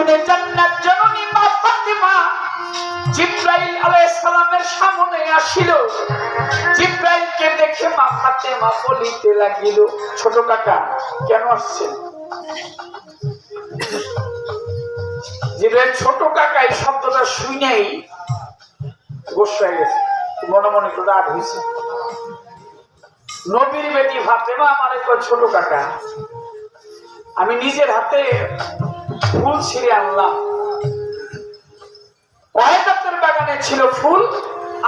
খাতুনে জান্নাত জননী মা ফাতেমা জিবরাইল আলাইহিস সালামের সামনে আসিল। জিবরাইলকে দেখে মা ফাতেমা বলিতে লাগিল, ছোট কাকা কেন আসছেন? জিবরাইল ছোট কাকা এই শব্দটা শুনেই গোসা হয়ে গেছে, মনে মনে একটু রাগ হয়েছে। নবীর বেটি ফাতেমা আমার ছোট কাকা, আমি নিজের হাতে ফুল ছিঁড়ে আনলাম, ওয়াহেদাতের বাগানে ছিল ফুল,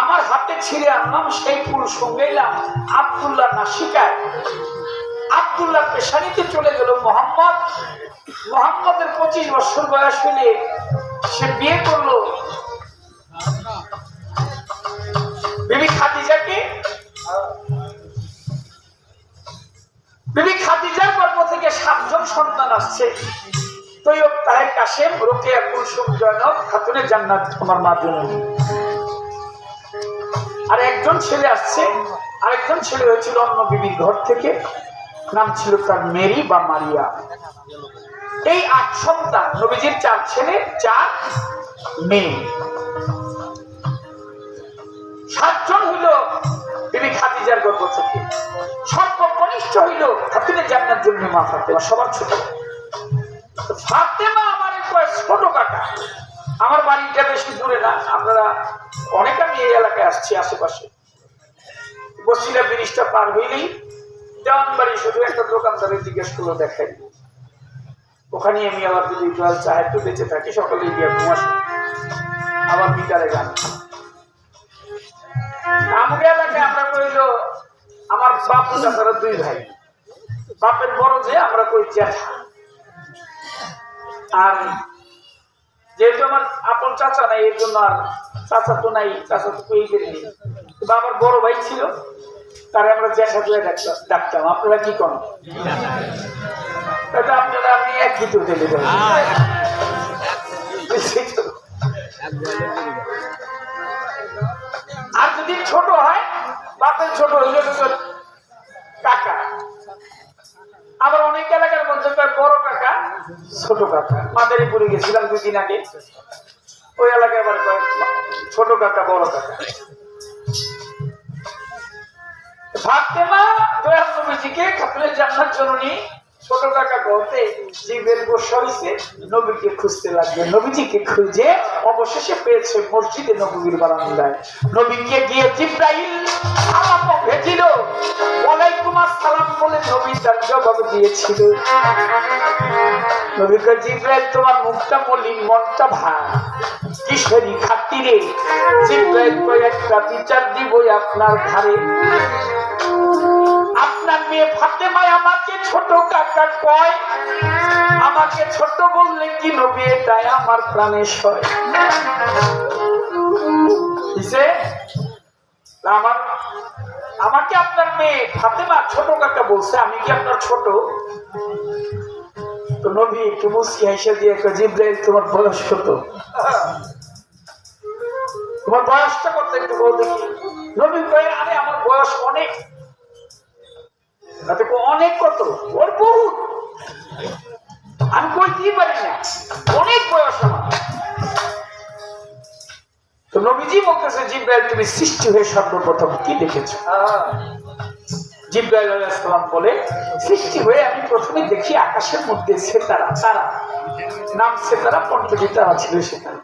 আমার হাতে ছিঁড়ে আনলাম, সেই ফুল সঙ্গে এলাম আব্দুল্লাহ নাসিকায়। আব্দুল্লাহ পেশানিতে চলে গেল মোহাম্মদ। মোহাম্মদের 25 বছর বয়স হলে সে বিয়ে করলো বিবি খাদিজাকে। বিবি খাদিজার গর্ভ থেকে 7 জন সন্তান আসছে। তৈয়ব, তাহের, কাসেম, রোকেয়া, কুলসুম, জয়নব, খাতুনে জান্নাত আমার মা জননী। আর একজন ছেলে আসছে, আরেকজন ছেলে হয়েছিল অন্য বিবির ঘর থেকে, নাম ছিল তার মেরি বা মারিয়া। এই 8 সন্তান, নবীজির 4 ছেলে 4 মেয়ে। 7 জন হইল বিবি খাদিজার গর্ভ থেকে। সর্বকনিষ্ঠ হইল খাতুনে জান্নাত জননী মা ফাতেমা, সবার ছোট। ফাতেমা আমার ছোট কাকা। আমার বাড়িটা বেশি দূরে না, আপনারা অনেক, আমি এই এলাকায় আসছি আশেপাশে। বসিলা ব্রিজটা পার হইলেই দেওয়ানবাড়ি শুধু একটা দোকানদারের জিজ্ঞেস করলো দেখাই, ওখানে আমি আবার যদি জল চা একটু বেঁচে থাকি সকালে গিয়ে ঘুমাসি, আবার বিকালে গান। আমাদের এলাকায় আমরা কইল আমার বাপ চাচারা 2 ভাই, বাপের বড় যে আমরা কই জ্যাঠা। আর যেহেতু আমার আপন চাচা নাই, এর জন্য আর চাচা তো নাই, চাচা তো কই করিনি। বাবার বড় ভাই ছিল, তারে আমরা জ্যাঠা দিয়ে ডাকতাম। আপনারা কি করেন? আপনারা আপনি একই তো দিলে আর যদি ছোট হয়, বাপের ছোট হইলে কাকা। আবার অনেক এলাকার মধ্যে বড় কাকা ছোট কাকা। মাদারীপুরে গেছিলাম 2 দিন আগে, ওই এলাকায় আবার ছোট কাকা বড় কাকা। ফাতেমা দয়াল নবীজিকে খাতুনে জান্নাত জননী ছোট কাকা বলতে জিবরাইল গোসা হইছে, নবীকে খুঁজতে লাগবে। নবীজিকে খুঁজে অবশেষে পেয়েছে মসজিদে নববীর বারান্দায়। নবীকে গিয়ে জিবরাইল সালাম ভেজিল, ওয়ালাইকুম আসসালাম বলে নবী তার জবাব দিয়েছিল। নবীকে জিবরাইল তোমার মুখটা মলিন, মনটা ভার, কিসেরই খাতিরে? জিবরাইল কয়েকটা বিচার দিবই আপনার ঘরে। আপনার মেয়ে ফাতেমায় আমাকে ছোট কাকা কয়, আমাকে ছোট বললে কি নবী এটাই আমার প্রাণের সয়। আমাকে আপনার মেয়ে ফাতেমা ছোট কাকা বলছে, আমি কি আপনার ছোট? তো নবী একটু মুস্কি হেসে দিয়ে জিবরাইল তোমার বয়স কত? তোমার বয়সটা কত একটু বল দেখি। নবী কয় আরে আমার বয়স অনেক। অনেক কত? ওর বহুত, আমি কইতেই পারি না, অনেক বয়স আমার। তো নবীজি বলতেছে জিবরাইল তুমি সৃষ্টি হয়ে সর্বপ্রথম কি দেখেছো? জিবরাইল আলাইহিস সালাম বলে সৃষ্টি হয়ে আমি প্রথমে দেখি আকাশের মধ্যে সেতারা, তারা নাম সেতারা, পঞ্চটি তারা ছিল সেখানে।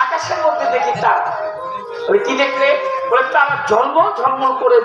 আকাশের মধ্যে দেখি তারা। কি দেখলে? বলে তারা ঝলমল ঝলমল করে